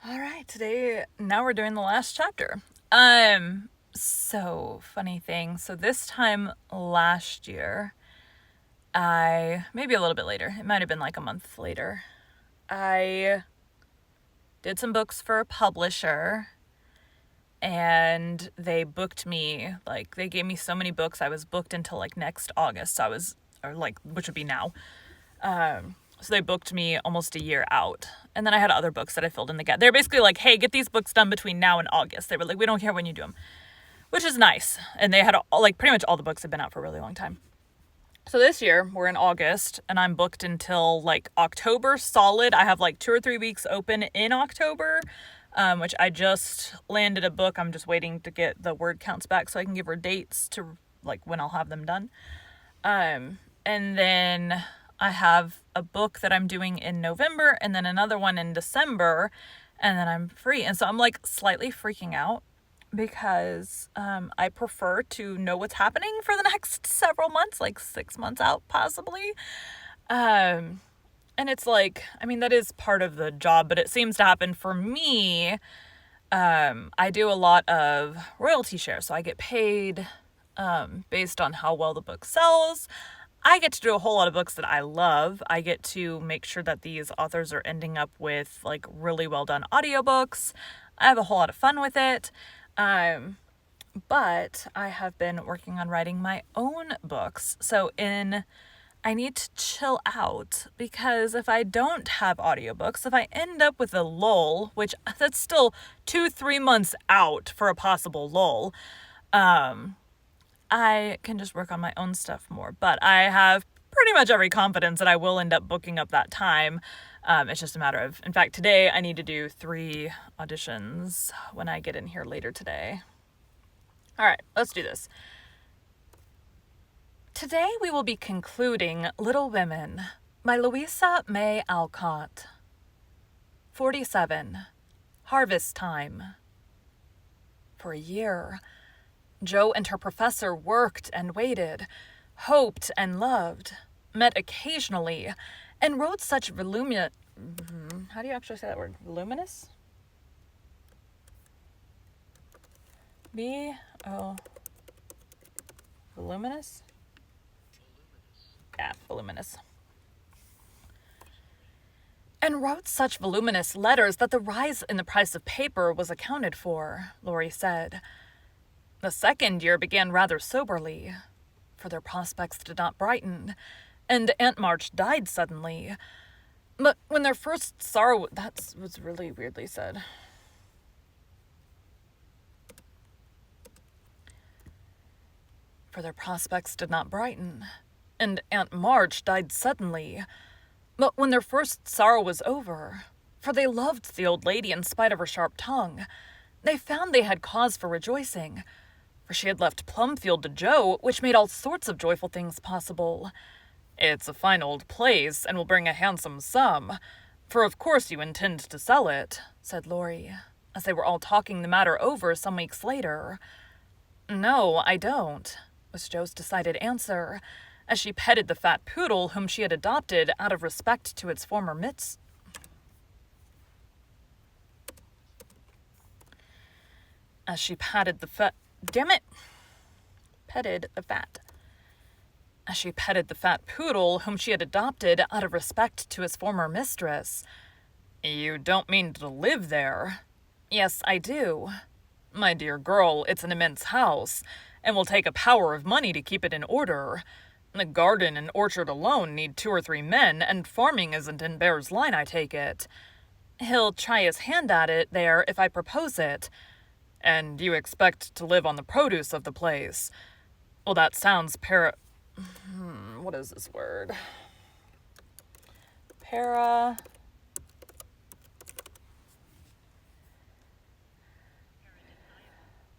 All right, now we're doing the last chapter. So funny thing. So this time last year, maybe a little bit later, it might have been like a month later, I did some books for a publisher and they booked me, they gave me so many books. I was booked until like next August. Which would be now. So they booked me almost a year out. And then I had other books that I filled in the gap. They were basically like, hey, get these books done between now and August. They were like, we don't care when you do them, which is nice. And they had pretty much all the books had been out for a really long time. So this year we're in August and I'm booked until October solid. I have 2 or 3 weeks open in October, which I just landed a book. I'm just waiting to get the word counts back so I can give her dates to when I'll have them done. And then I have a book that I'm doing in November and then another one in December, and then I'm free. And so I'm slightly freaking out because I prefer to know what's happening for the next several months, 6 months out possibly. And it's that is part of the job, but it seems to happen for me. I do a lot of royalty share, so I get paid based on how well the book sells. I get to do a whole lot of books that I love. I get to make sure that these authors are ending up with really well done audiobooks. I have a whole lot of fun with it. But I have been working on writing my own books. I need to chill out because if I don't have audiobooks, if I end up with a lull, which that's still 2-3 months out for a possible lull, I can just work on my own stuff more. But I have pretty much every confidence that I will end up booking up that time. It's just a matter of, in fact, today I need to do 3 auditions when I get in here later today. All right, let's do this. Today we will be concluding Little Women by Louisa May Alcott. 47. Harvest Time. For a year, Jo and her professor worked and waited, hoped and loved, met occasionally, and wrote such voluminous... How do you actually say that word? Voluminous? Voluminous? Yeah, voluminous. And wrote such voluminous letters that the rise in the price of paper was accounted for, Laurie said. The second year began rather soberly, for their prospects did not brighten, and Aunt March died suddenly. But when their first sorrow... That was really weirdly said. For their prospects did not brighten, and Aunt March died suddenly. But when their first sorrow was over, for they loved the old lady in spite of her sharp tongue, they found they had cause for rejoicing, for she had left Plumfield to Jo, which made all sorts of joyful things possible. It's a fine old place, and will bring a handsome sum, for of course you intend to sell it, said Laurie, as they were all talking the matter over some weeks later. No, I don't, was Jo's decided answer, as she petted the fat poodle whom she had adopted out of respect to its former mistress. As she petted the fat poodle whom she had adopted out of respect to his former mistress. You don't mean to live there? Yes, I do. My dear girl, it's an immense house, and will take a power of money to keep it in order. The garden and orchard alone need 2 or 3 men, and farming isn't in Bear's line, I take it. He'll try his hand at it there if I propose it. And you expect to live on the produce of the place. Well, that sounds what is this word?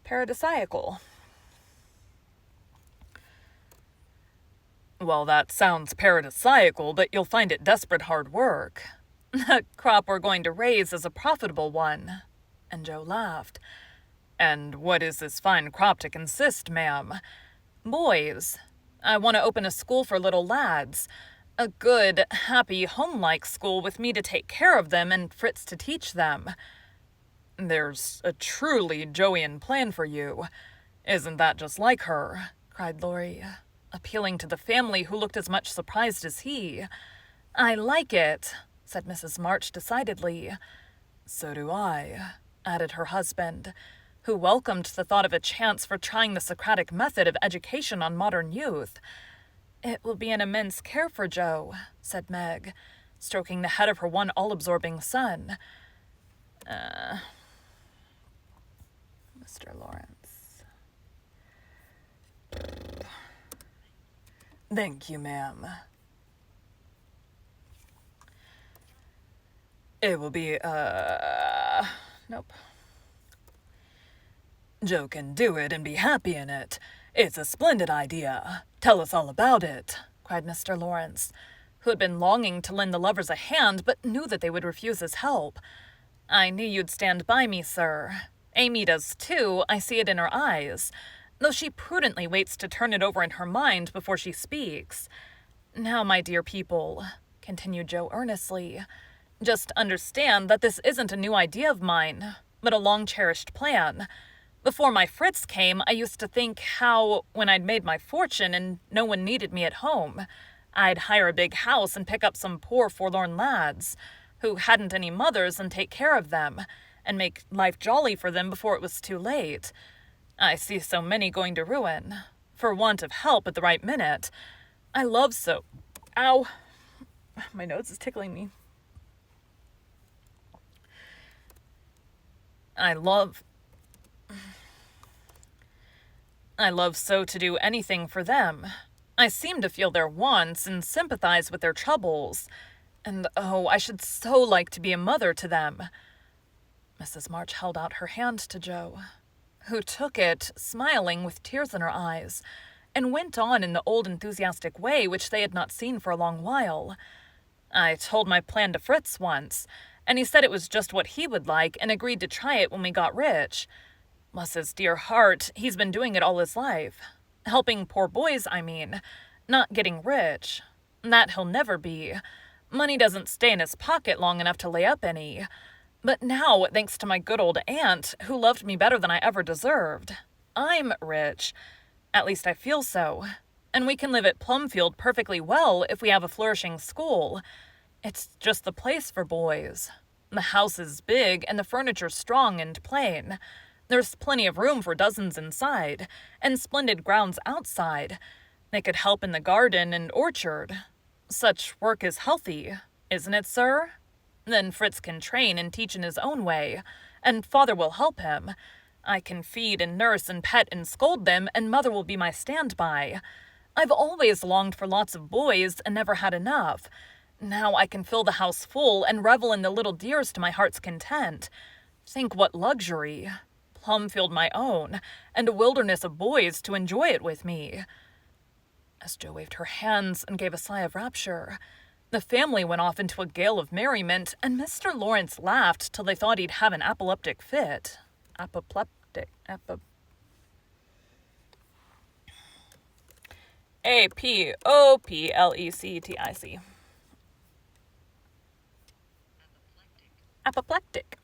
Paradisiacal. Well, that sounds paradisiacal, but you'll find it desperate hard work. The crop we're going to raise is a profitable one. And Jo laughed. And what is this fine crop to consist, ma'am? Boys. I want to open a school for little lads. A good, happy, home-like school with me to take care of them and Fritz to teach them. "There's a truly Joeyan plan for you. Isn't that just like her?" cried Laurie, appealing to the family, who looked as much surprised as he. "I like it," said Mrs. March decidedly. "So do I," added her husband, who welcomed the thought of a chance for trying the Socratic method of education on modern youth. "It will be an immense care for Joe," said Meg, stroking the head of her one all-absorbing son. Mr. Lawrence. "Thank you, ma'am. It will be, nope. Joe can do it and be happy in it. It's a splendid idea. Tell us all about it," cried Mr. Lawrence, who had been longing to lend the lovers a hand, but knew that they would refuse his help. "I knew you'd stand by me, sir. Amy does too, I see it in her eyes, though she prudently waits to turn it over in her mind before she speaks. Now, my dear people," continued Joe earnestly, "just understand that this isn't a new idea of mine, but a long-cherished plan. Before my Fritz came, I used to think how, when I'd made my fortune and no one needed me at home, I'd hire a big house and pick up some poor forlorn lads, who hadn't any mothers, and take care of them, and make life jolly for them before it was too late. I see so many going to ruin, for want of help at the right minute. I love so... Ow! My nose is tickling me. I love so to do anything for them. I seem to feel their wants and sympathize with their troubles. And oh, I should so like to be a mother to them." Mrs. March held out her hand to Joe, who took it, smiling with tears in her eyes, and went on in the old enthusiastic way which they had not seen for a long while. "I told my plan to Fritz once, and he said it was just what he would like, and agreed to try it when we got rich. Bless his dear heart, he's been doing it all his life. Helping poor boys, I mean. Not getting rich. That he'll never be. Money doesn't stay in his pocket long enough to lay up any. But now, thanks to my good old aunt, who loved me better than I ever deserved, I'm rich. At least I feel so. And we can live at Plumfield perfectly well if we have a flourishing school. It's just the place for boys. The house is big and the furniture strong and plain. There's plenty of room for dozens inside, and splendid grounds outside. They could help in the garden and orchard. Such work is healthy, isn't it, sir? Then Fritz can train and teach in his own way, and father will help him. I can feed and nurse and pet and scold them, and mother will be my standby. I've always longed for lots of boys and never had enough. Now I can fill the house full and revel in the little dears to my heart's content. Think what luxury. Plumfield my own, and a wilderness of boys to enjoy it with me." As Jo waved her hands and gave a sigh of rapture, the family went off into a gale of merriment, and Mr. Lawrence laughed till they thought he'd have an apoplectic fit. Apoplectic. A-P-O-P-L-E-C-T-I-C. Apoplectic.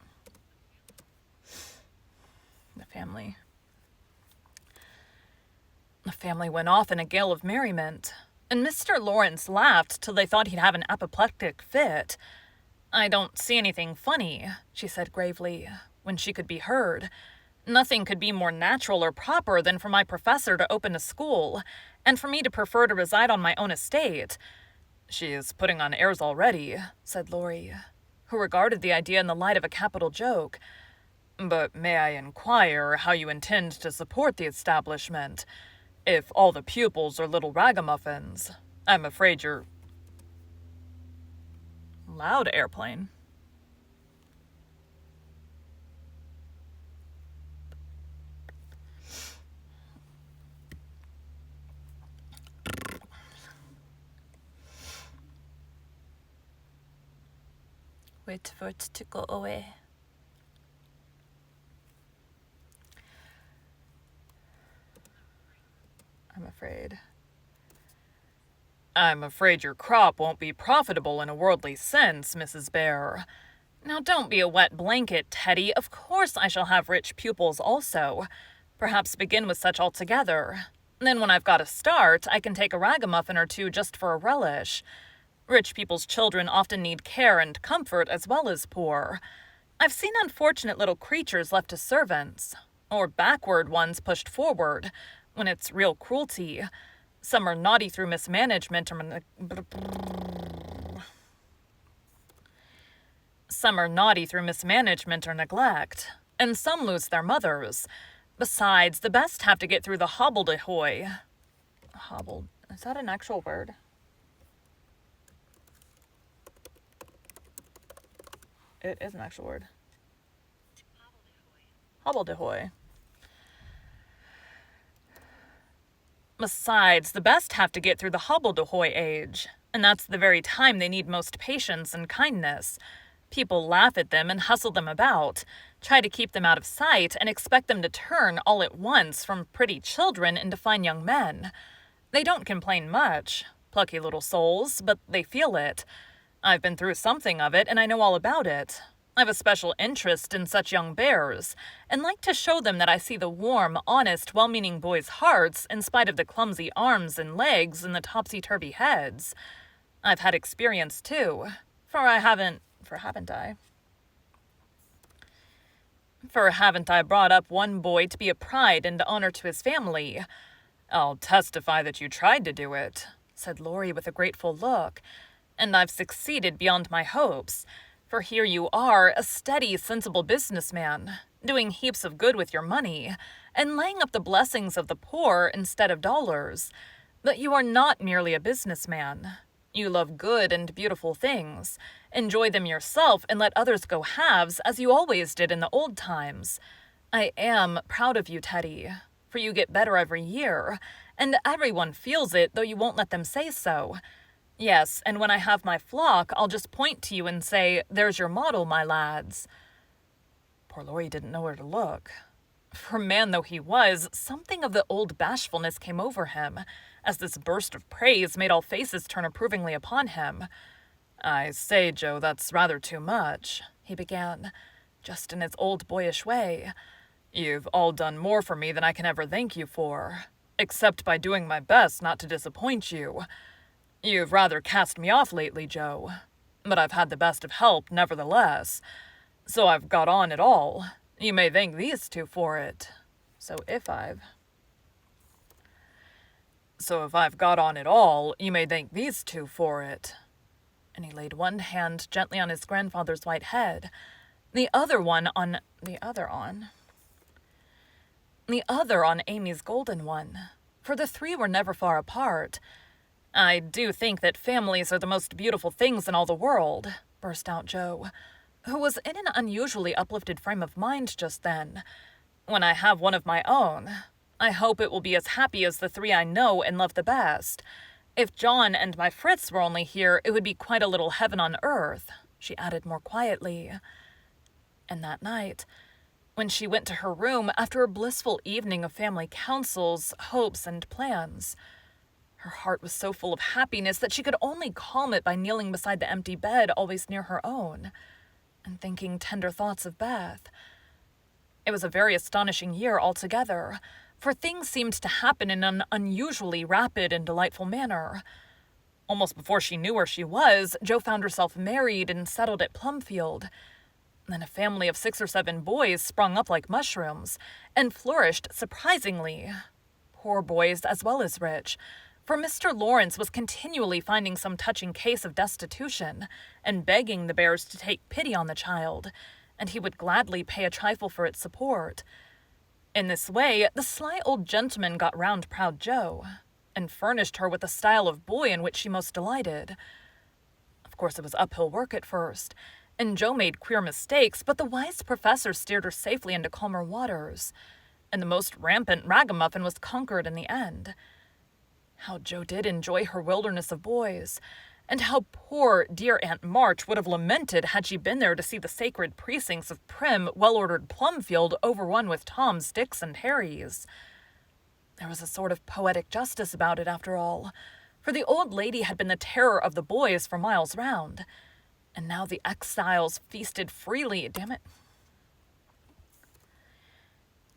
The family went off in a gale of merriment, and Mr. Lawrence laughed till they thought he'd have an apoplectic fit. "I don't see anything funny," she said gravely, when she could be heard. "Nothing could be more natural or proper than for my professor to open a school, and for me to prefer to reside on my own estate." "She is putting on airs already," said Laurie, who regarded the idea in the light of a capital joke. "But may I inquire how you intend to support the establishment? If all the pupils are little ragamuffins, I'm afraid you're..." Loud airplane. Wait for it to go away. I'm afraid your crop won't be profitable in a worldly sense, Mrs. Bear. Now don't be a wet blanket, Teddy. Of course I shall have rich pupils also. Perhaps begin with such altogether. Then when I've got a start, I can take a ragamuffin or two just for a relish. Rich people's children often need care and comfort as well as poor. I've seen unfortunate little creatures left to servants, or backward ones pushed forward, when it's real cruelty. Some are naughty through mismanagement or neglect, and some lose their mothers. Besides, the best have to get through the hobbledehoy. Is that an actual word? It is an actual word. Hobbledehoy. Besides, the best have to get through the hobbledehoy age, and that's the very time they need most patience and kindness. People laugh at them and hustle them about, try to keep them out of sight, and expect them to turn all at once from pretty children into fine young men. They don't complain much, plucky little souls, but they feel it. I've been through something of it, and I know all about it. I've a special interest in such young bears, and like to show them that I see the warm, honest, well-meaning boys' hearts in spite of the clumsy arms and legs and the topsy-turvy heads. I've had experience, too, for haven't I brought up one boy to be a pride and honor to his family? I'll testify that you tried to do it, said Laurie with a grateful look, and I've succeeded beyond my hopes. For here you are, a steady, sensible businessman, doing heaps of good with your money, and laying up the blessings of the poor instead of dollars. But you are not merely a businessman. You love good and beautiful things, enjoy them yourself, and let others go halves, as you always did in the old times. I am proud of you, Teddy, for you get better every year, and everyone feels it, though you won't let them say so. Yes, and when I have my flock, I'll just point to you and say, "There's your model, my lads." Poor Laurie didn't know where to look. For man though he was, something of the old bashfulness came over him, as this burst of praise made all faces turn approvingly upon him. "I say, Joe, that's rather too much," he began, just in his old boyish way. "You've all done more for me than I can ever thank you for, except by doing my best not to disappoint you. You've rather cast me off lately, Joe, but I've had the best of help, nevertheless. So I've got on at all. You may thank these two for it. So if I've got on at all, you may thank these two for it." And he laid one hand gently on his grandfather's white head, the other on Amy's golden one, for the three were never far apart. "I do think that families are the most beautiful things in all the world," burst out Joe, who was in an unusually uplifted frame of mind just then. "When I have one of my own, I hope it will be as happy as the three I know and love the best. If John and my Fritz were only here, it would be quite a little heaven on earth," she added more quietly. And that night, when she went to her room after a blissful evening of family councils, hopes, and plans, her heart was so full of happiness that she could only calm it by kneeling beside the empty bed always near her own, and thinking tender thoughts of Beth. It was a very astonishing year altogether, for things seemed to happen in an unusually rapid and delightful manner. Almost before she knew where she was, Jo found herself married and settled at Plumfield. Then a family of 6 or 7 boys sprung up like mushrooms, and flourished surprisingly. Poor boys as well as rich, for Mr. Lawrence was continually finding some touching case of destitution, and begging the Bears to take pity on the child, and he would gladly pay a trifle for its support. In this way, the sly old gentleman got round proud Jo, and furnished her with the style of boy in which she most delighted. Of course it was uphill work at first, and Jo made queer mistakes, but the wise professor steered her safely into calmer waters, and the most rampant ragamuffin was conquered in the end. How Jo did enjoy her wilderness of boys, and how poor dear Aunt March would have lamented had she been there to see the sacred precincts of prim, well-ordered Plumfield overrun with Toms, Dicks, and Harrys. There was a sort of poetic justice about it, after all, for the old lady had been the terror of the boys for miles round, And now the exiles feasted freely, damn it.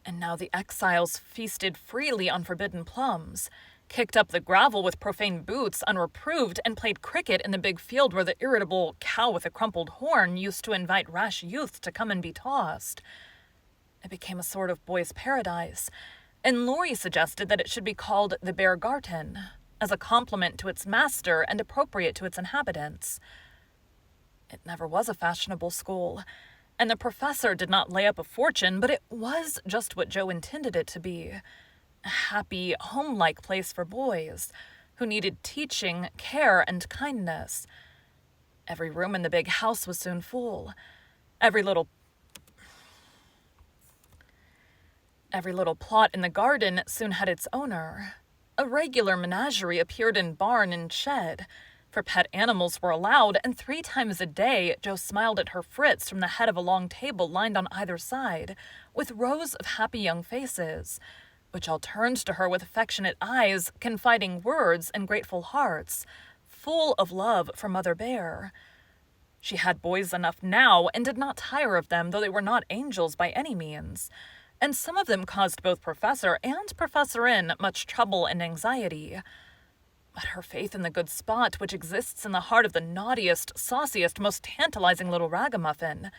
And now the exiles feasted freely on forbidden plums, kicked up the gravel with profane boots unreproved, and played cricket in the big field where the irritable cow with a crumpled horn used to invite rash youth to come and be tossed. It became a sort of boy's paradise, and Laurie suggested that it should be called the Bear Garten, as a compliment to its master and appropriate to its inhabitants. It never was a fashionable school, and the professor did not lay up a fortune, but it was just what Joe intended it to be. A happy, home-like place for boys who needed teaching, care, and kindness. Every room in the big house was soon full. Every little plot in the garden soon had its owner. A regular menagerie appeared in barn and shed, for pet animals were allowed, and 3 times a day Joe smiled at her Fritz from the head of a long table lined on either side, with rows of happy young faces, which all turned to her with affectionate eyes, confiding words, and grateful hearts, full of love for Mother Bear. She had boys enough now, and did not tire of them, though they were not angels by any means, and some of them caused both Professor and Professorin much trouble and anxiety. But her faith in the good spot which exists in the heart of the naughtiest, sauciest, most tantalizing little ragamuffin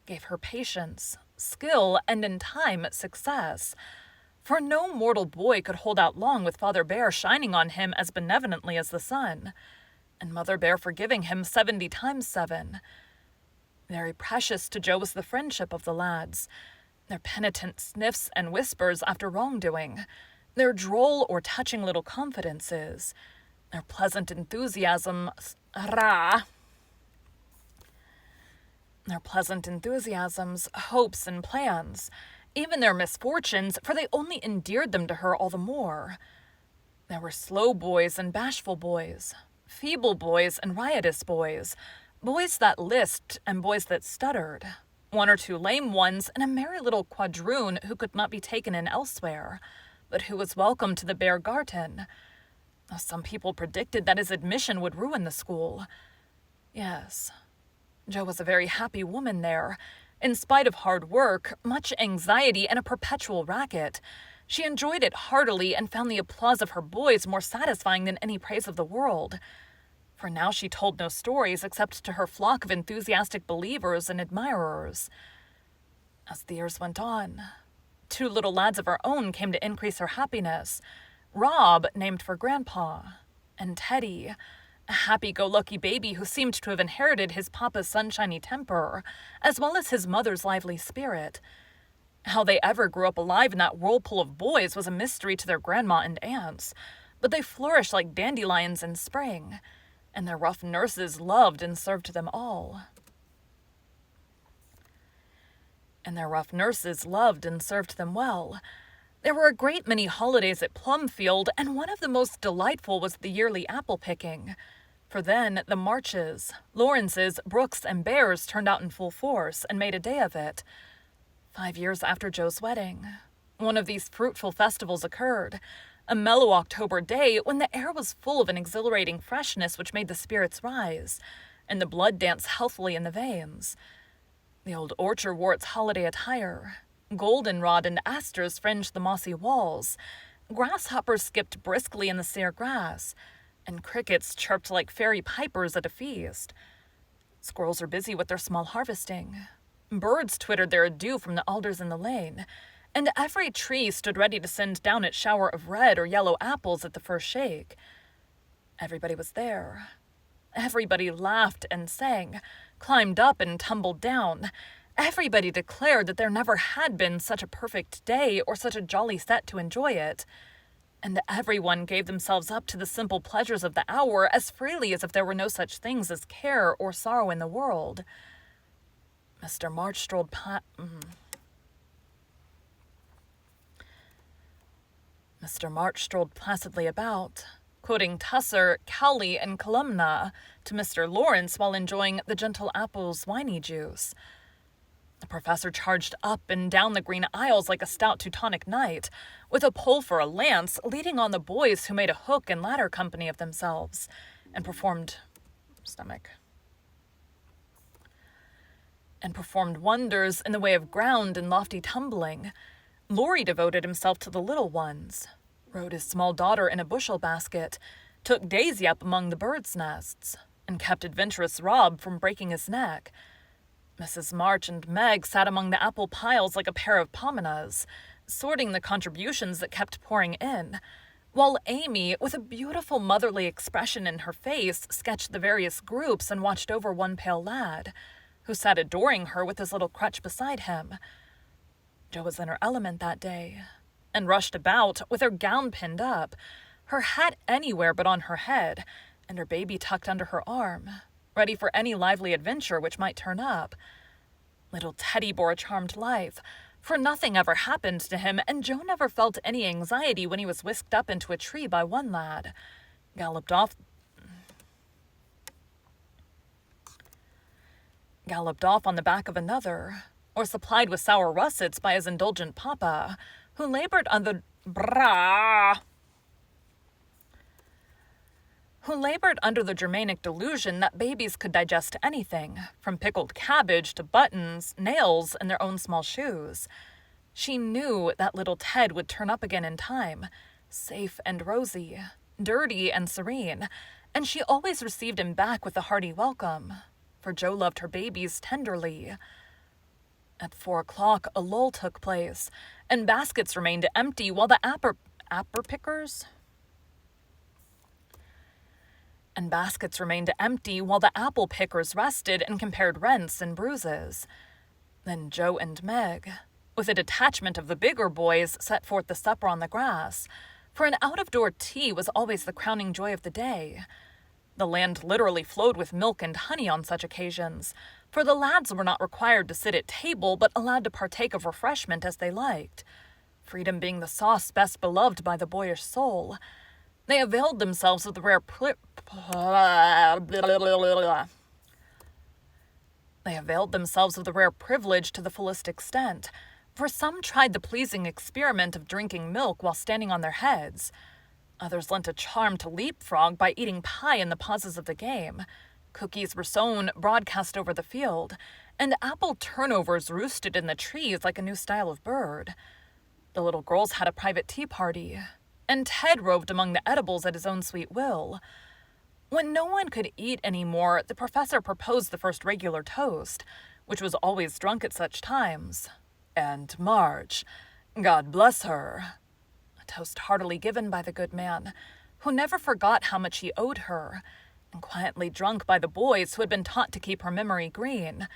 gave her patience, skill, and in time success. For no mortal boy could hold out long with Father Bear shining on him as benevolently as the sun, and Mother Bear forgiving him 70 times 7. Very precious to Joe was the friendship of the lads, their penitent sniffs and whispers after wrongdoing, their droll or touching little confidences, their pleasant enthusiasms, hopes, and plans, even their misfortunes, for they only endeared them to her all the more. There were slow boys and bashful boys, feeble boys and riotous boys, boys that lisped and boys that stuttered, 1 or 2 lame ones, and a merry little quadroon who could not be taken in elsewhere, but who was welcome to the Bear Garten. Some people predicted that his admission would ruin the school. Yes, Jo was a very happy woman there. In spite of hard work, much anxiety, and a perpetual racket, she enjoyed it heartily and found the applause of her boys more satisfying than any praise of the world. For now she told no stories except to her flock of enthusiastic believers and admirers. As the years went on, 2 little lads of her own came to increase her happiness. Rob, named for Grandpa, and Teddy, a happy-go-lucky baby who seemed to have inherited his papa's sunshiny temper, as well as his mother's lively spirit. How they ever grew up alive in that whirlpool of boys was a mystery to their grandma and aunts, but they flourished like dandelions in spring, and their rough nurses loved and served them all. Well. There were a great many holidays at Plumfield, and one of the most delightful was the yearly apple picking. For then the Marches, Lawrences, Brooks, and Bears turned out in full force and made a day of it. 5 years after Joe's wedding, one of these fruitful festivals occurred, a mellow October day when the air was full of an exhilarating freshness which made the spirits rise, and the blood dance healthily in the veins. The old orchard wore its holiday attire. Goldenrod and asters fringed the mossy walls. Grasshoppers skipped briskly in the sere grass, and crickets chirped like fairy pipers at a feast. Squirrels were busy with their small harvesting. Birds twittered their adieu from the alders in the lane, and every tree stood ready to send down its shower of red or yellow apples at the first shake. Everybody was there. Everybody laughed and sang, climbed up and tumbled down. Everybody declared that there never had been such a perfect day or such a jolly set to enjoy it, and everyone gave themselves up to the simple pleasures of the hour as freely as if there were no such things as care or sorrow in the world. Mr. March strolled placidly about, quoting Tusser, Cowley, and Columna to Mr. Lawrence while enjoying the gentle apple's winey juice. The professor charged up and down the green aisles like a stout Teutonic knight, with a pole for a lance, leading on the boys who made a hook and ladder company of themselves, and performed and performed wonders in the way of ground and lofty tumbling. Laurie devoted himself to the little ones, rode his small daughter in a bushel basket, took Daisy up among the birds' nests, and kept adventurous Rob from breaking his neck. Mrs. March and Meg sat among the apple piles like a pair of pomenas, sorting the contributions that kept pouring in, while Amy, with a beautiful motherly expression in her face, sketched the various groups and watched over one pale lad, who sat adoring her with his little crutch beside him. Jo was in her element that day, and rushed about with her gown pinned up, her hat anywhere but on her head, and her baby tucked under her arm, ready for any lively adventure which might turn up. Little Teddy bore a charmed life, for nothing ever happened to him, and Jo never felt any anxiety when he was whisked up into a tree by one lad, galloped off on the back of another, or supplied with sour russets by his indulgent papa, who labored under the Germanic delusion that babies could digest anything, from pickled cabbage to buttons, nails, and their own small shoes. She knew that little Ted would turn up again in time, safe and rosy, dirty and serene, and she always received him back with a hearty welcome, for Jo loved her babies tenderly. At 4 o'clock, a lull took place, and baskets remained empty while the apple pickers rested and compared rents and bruises. Then Jo and Meg, with a detachment of the bigger boys, set forth the supper on the grass, for an out-of-door tea was always the crowning joy of the day. The land literally flowed with milk and honey on such occasions, for the lads were not required to sit at table, but allowed to partake of refreshment as they liked, freedom being the sauce best beloved by the boyish soul. They availed themselves of the rare privilege to the fullest extent, for some tried the pleasing experiment of drinking milk while standing on their heads. Others lent a charm to leapfrog by eating pie in the pauses of the game. Cookies were sown broadcast over the field, and apple turnovers roosted in the trees like a new style of bird. The little girls had a private tea party, and Ted roved among the edibles at his own sweet will. When no one could eat any more, the professor proposed the first regular toast, which was always drunk at such times. "And March, God bless her," a toast heartily given by the good man, who never forgot how much he owed her, and quietly drunk by the boys who had been taught to keep her memory green.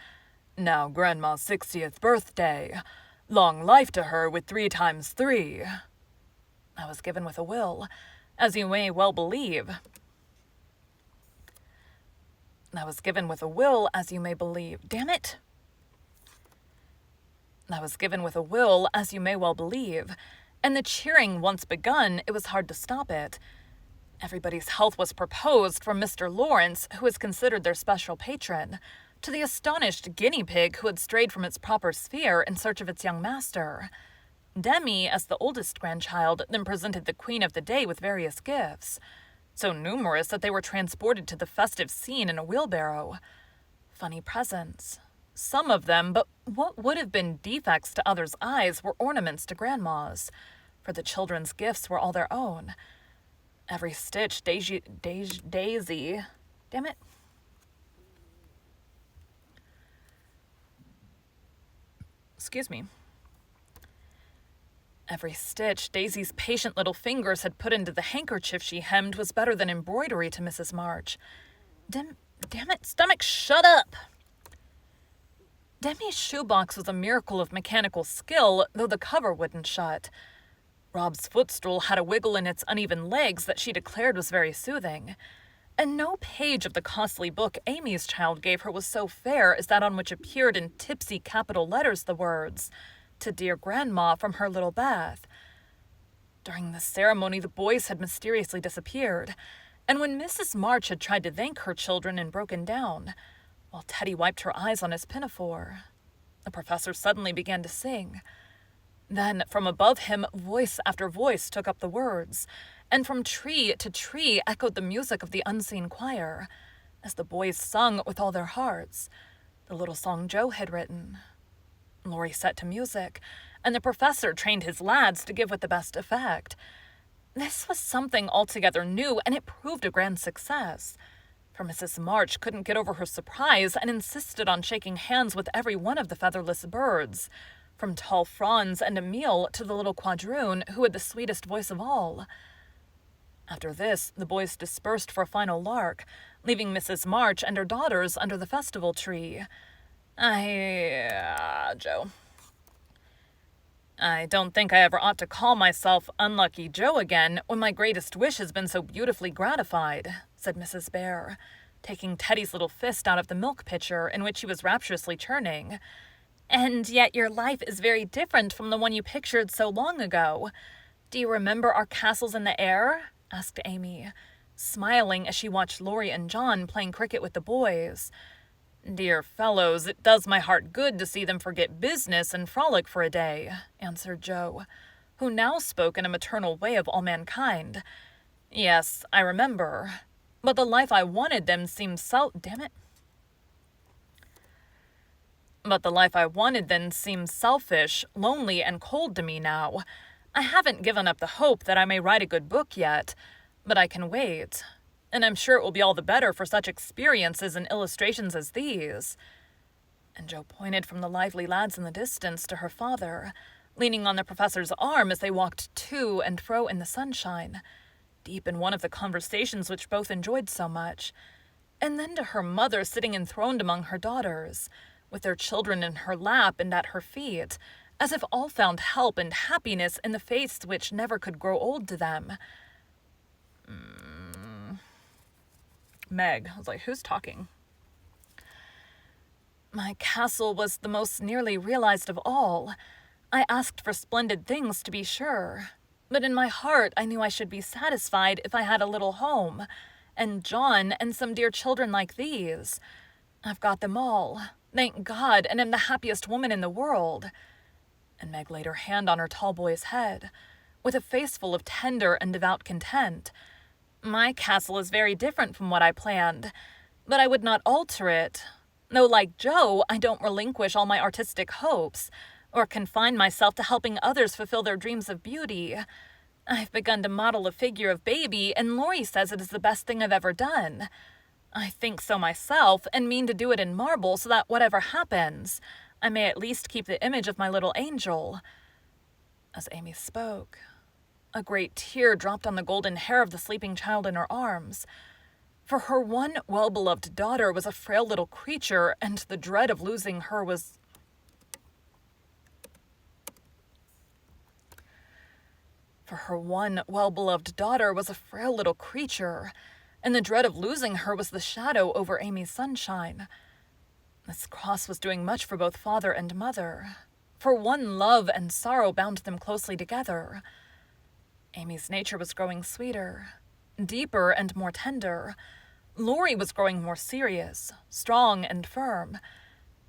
"Now Grandma's 60th birthday. Long life to her with 3 times 3. That was given with a will, as you may well believe. Damn it! That was given with a will, as you may well believe, and the cheering once begun, it was hard to stop it. Everybody's health was proposed, from Mr. Lawrence, who was considered their special patron, to the astonished guinea pig who had strayed from its proper sphere in search of its young master. Demi, as the oldest grandchild, then presented the queen of the day with various gifts, so numerous that they were transported to the festive scene in a wheelbarrow. Funny presents. Some of them, but what would have been defects to others' eyes, were ornaments to Grandma's, for the children's gifts were all their own. Every stitch Daisy. Damn it. Excuse me. Every stitch Daisy's patient little fingers had put into the handkerchief she hemmed was better than embroidery to Mrs. March. Damn it, stomach, shut up! Demi's shoebox was a miracle of mechanical skill, though the cover wouldn't shut. Rob's footstool had a wiggle in its uneven legs that she declared was very soothing. And no page of the costly book Amy's child gave her was so fair as that on which appeared in tipsy capital letters the words, "To dear Grandma from her little Beth." During the ceremony, the boys had mysteriously disappeared, and when Mrs. March had tried to thank her children and broken down, while Teddy wiped her eyes on his pinafore, the professor suddenly began to sing. Then, from above him, voice after voice took up the words, and from tree to tree echoed the music of the unseen choir, as the boys sung with all their hearts. the little song Joe had written. Laurie set to music, and the professor trained his lads to give with the best effect. This was something altogether new, and it proved a grand success. For Mrs. March couldn't get over her surprise and insisted on shaking hands with every one of the featherless birds, from tall Franz and Emile to the little quadroon who had the sweetest voice of all. After this, the boys dispersed for a final lark, leaving Mrs. March and her daughters under the festival tree. Joe. I don't think I ever ought to call myself Unlucky Joe again when my greatest wish has been so beautifully gratified, said Mrs. Bear, taking Teddy's little fist out of the milk pitcher in which he was rapturously churning. And yet your life is very different from the one you pictured so long ago. Do you remember our castles in the air? Asked Amy, smiling as she watched Laurie and John playing cricket with the boys. Dear fellows, it does my heart good to see them forget business and frolic for a day, answered Joe, who now spoke in a maternal way of all mankind. Yes, I remember. But the life I wanted them seems But the life I wanted then seems selfish, lonely, and cold to me now. I haven't given up the hope that I may write a good book yet, but I can wait. And I'm sure it will be all the better for such experiences and illustrations as these. And Joe pointed from the lively lads in the distance to her father, leaning on the professor's arm as they walked to and fro in the sunshine, deep in one of the conversations which both enjoyed so much, and then to her mother sitting enthroned among her daughters, with their children in her lap and at her feet, as if all found help and happiness in the face which never could grow old to them. Meg. I was like, who's talking? My castle was the most nearly realized of all. I asked for splendid things, to be sure, but in my heart I knew I should be satisfied if I had a little home, and John and some dear children like these. I've got them all, thank God, and am the happiest woman in the world. And Meg laid her hand on her tall boy's head, with a face full of tender and devout content. My castle is very different from what I planned, but I would not alter it. Though, like Joe, I don't relinquish all my artistic hopes, or confine myself to helping others fulfill their dreams of beauty. I've begun to model a figure of baby, and Laurie says it is the best thing I've ever done. I think so myself, and mean to do it in marble so that whatever happens, I may at least keep the image of my little angel. As Amy spoke, a great tear dropped on the golden hair of the sleeping child in her arms. For her one well-beloved daughter was a frail little creature, and the dread of losing her was... For her one well-beloved daughter was a frail little creature, and the dread of losing her was the shadow over Amy's sunshine. This cross was doing much for both father and mother, for one love and sorrow bound them closely together. Amy's nature was growing sweeter, deeper and more tender. Laurie was growing more serious, strong and firm,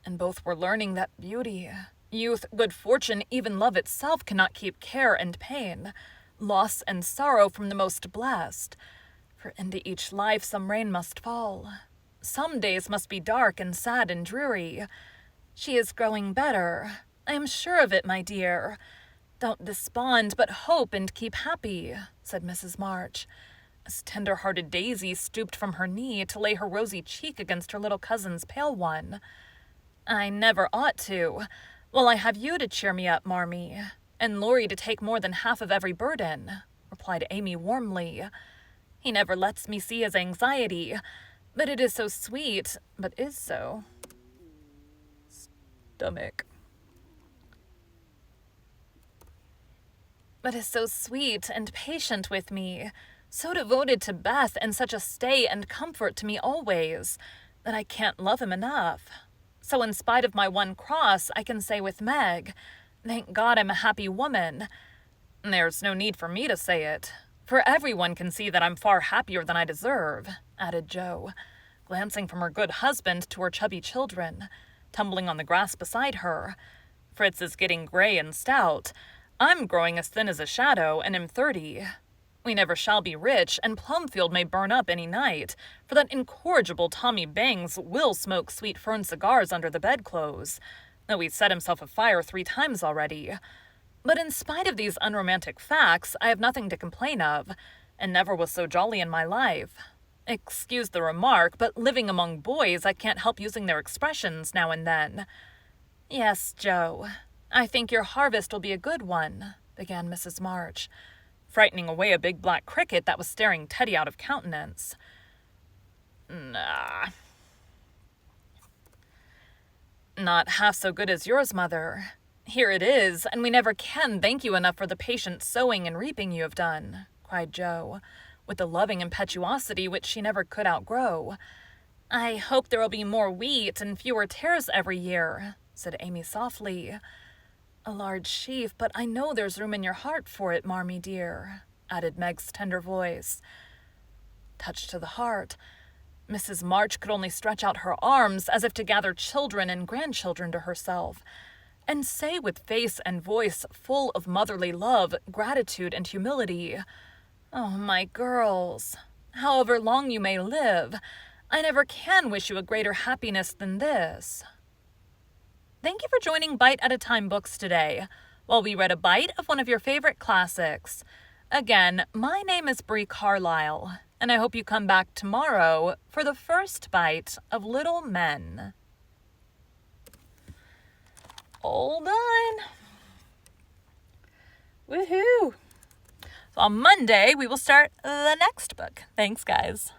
and both were learning that beauty, youth, good fortune, even love itself cannot keep care and pain, loss and sorrow from the most blessed. For into each life some rain must fall. Some days must be dark and sad and dreary. She is growing better. I am sure of it, my dear. Don't despond, but hope and keep happy, said Mrs. March, as tender-hearted Daisy stooped from her knee to lay her rosy cheek against her little cousin's pale one. I never ought to. Well, I have you to cheer me up, Marmee, and Laurie to take more than half of every burden, replied Amy warmly. He never lets me see his anxiety, but it is so sweet, but is so... Stomach. But is so sweet and patient with me, so devoted to Beth and such a stay and comfort to me always, that I can't love him enough. So in spite of my one cross, I can say with Meg, thank God I'm a happy woman. There's no need for me to say it, for everyone can see that I'm far happier than I deserve, added Joe, glancing from her good husband to her chubby children, tumbling on the grass beside her. Fritz is getting gray and stout. I'm growing as thin as a shadow, and am 30. We never shall be rich, and Plumfield may burn up any night, for that incorrigible Tommy Bangs will smoke sweet fern cigars under the bedclothes, though he's set himself afire 3 times already. But in spite of these unromantic facts, I have nothing to complain of, and never was so jolly in my life. Excuse the remark, but living among boys, I can't help using their expressions now and then. Yes, Joe, I think your harvest will be a good one, began Mrs. March, frightening away a big black cricket that was staring Teddy out of countenance. Nah. Not half so good as yours, Mother. Here it is, and we never can thank you enough for the patient sowing and reaping you have done, cried Joe, with a loving impetuosity which she never could outgrow. I hope there will be more wheat and fewer tares every year, said Amy softly. A large sheaf, but I know there's room in your heart for it, Marmee dear, added Meg's tender voice. Touched to the heart, Mrs. March could only stretch out her arms as if to gather children and grandchildren to herself, and say with face and voice full of motherly love, gratitude, and humility, Oh, my girls, however long you may live, I never can wish you a greater happiness than this. Thank you for joining Bite at a Time Books today, while we read a bite of one of your favorite classics. Again, my name is Bree Carlile, and I hope you come back tomorrow for the first bite of Little Men. All done. Woohoo! So on Monday, we will start the next book. Thanks, guys.